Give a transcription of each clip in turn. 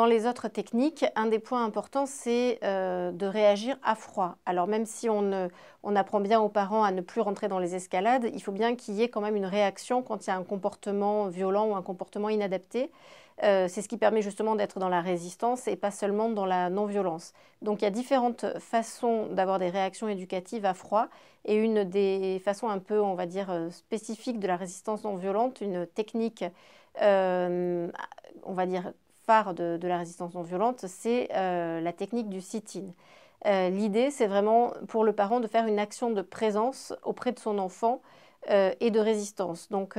dans les autres techniques, un des points importants, c'est de réagir à froid. Alors même si on apprend bien aux parents à ne plus rentrer dans les escalades, il faut bien qu'il y ait quand même une réaction quand il y a un comportement violent ou un comportement inadapté. C'est ce qui permet justement d'être dans la résistance et pas seulement dans la non-violence. Donc il y a différentes façons d'avoir des réactions éducatives à froid, et une des façons un peu, on va dire, spécifiques de la résistance non violente, une technique, on va dire, phare de la résistance non violente, c'est la technique du sit-in. L'idée, c'est vraiment pour le parent de faire une action de présence auprès de son enfant et de résistance. Donc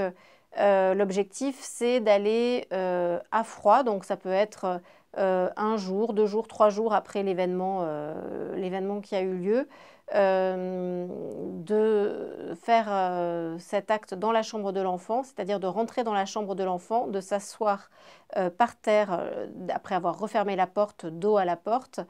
l'objectif, c'est d'aller à froid, donc ça peut être 1 jour, 2 jours, 3 jours après l'événement qui a eu lieu, de faire cet acte dans la chambre de l'enfant, c'est-à-dire de rentrer dans la chambre de l'enfant, de s'asseoir par terre après avoir refermé la porte, dos à la porte,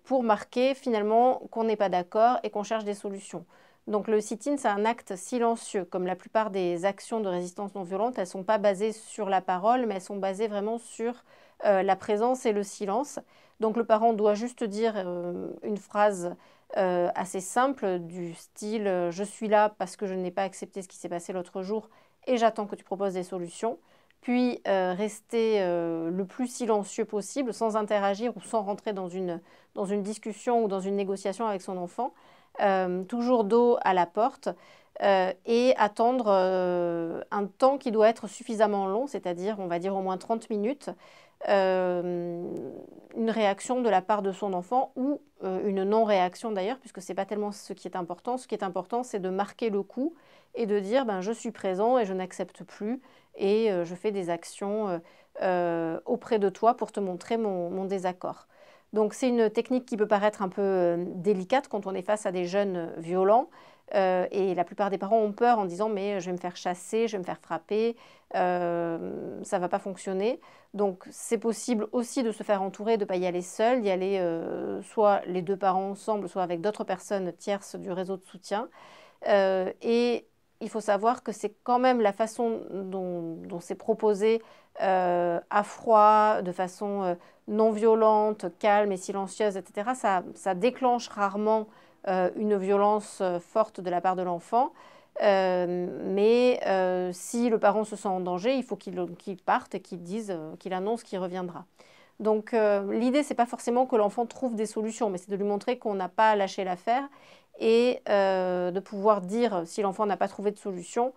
pour marquer finalement qu'on n'est pas d'accord et qu'on cherche des solutions. Donc le sit-in, c'est un acte silencieux, comme la plupart des actions de résistance non violente. Elles ne sont pas basées sur la parole, mais elles sont basées vraiment sur la présence et le silence. Donc le parent doit juste dire une phrase assez simple du style « Je suis là parce que je n'ai pas accepté ce qui s'est passé l'autre jour et j'attends que tu proposes des solutions ». Puis rester le plus silencieux possible, sans interagir ou sans rentrer dans une discussion ou dans une négociation avec son enfant. Toujours dos à la porte et attendre un temps qui doit être suffisamment long, c'est-à-dire on va dire au moins 30 minutes, une réaction de la part de son enfant ou une non-réaction d'ailleurs, puisque ce n'est pas tellement ce qui est important. Ce qui est important, c'est de marquer le coup et de dire ben, je suis présent et je n'accepte plus et je fais des actions auprès de toi pour te montrer mon désaccord. Donc c'est une technique qui peut paraître un peu délicate quand on est face à des jeunes violents et la plupart des parents ont peur en disant mais je vais me faire chasser, je vais me faire frapper, ça ne va pas fonctionner. Donc c'est possible aussi de se faire entourer, de ne pas y aller seul, d'y aller soit les 2 parents ensemble, soit avec d'autres personnes tierces du réseau de soutien. Et il faut savoir que c'est quand même la façon dont c'est proposé à froid, de façon non violente, calme et silencieuse, etc. Ça déclenche rarement une violence forte de la part de l'enfant. Mais si le parent se sent en danger, il faut qu'il parte et qu'il annonce qu'il reviendra. Donc l'idée, ce n'est pas forcément que l'enfant trouve des solutions, mais c'est de lui montrer qu'on n'a pas lâché l'affaire et de pouvoir dire, si l'enfant n'a pas trouvé de solution,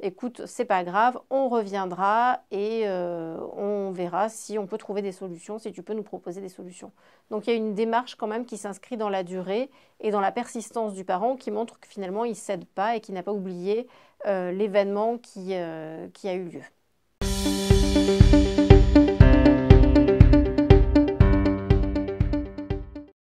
écoute, c'est pas grave, on reviendra et on verra si on peut trouver des solutions, si tu peux nous proposer des solutions. Donc il y a une démarche quand même qui s'inscrit dans la durée et dans la persistance du parent qui montre que finalement il ne cède pas et qu'il n'a pas oublié l'événement qui a eu lieu.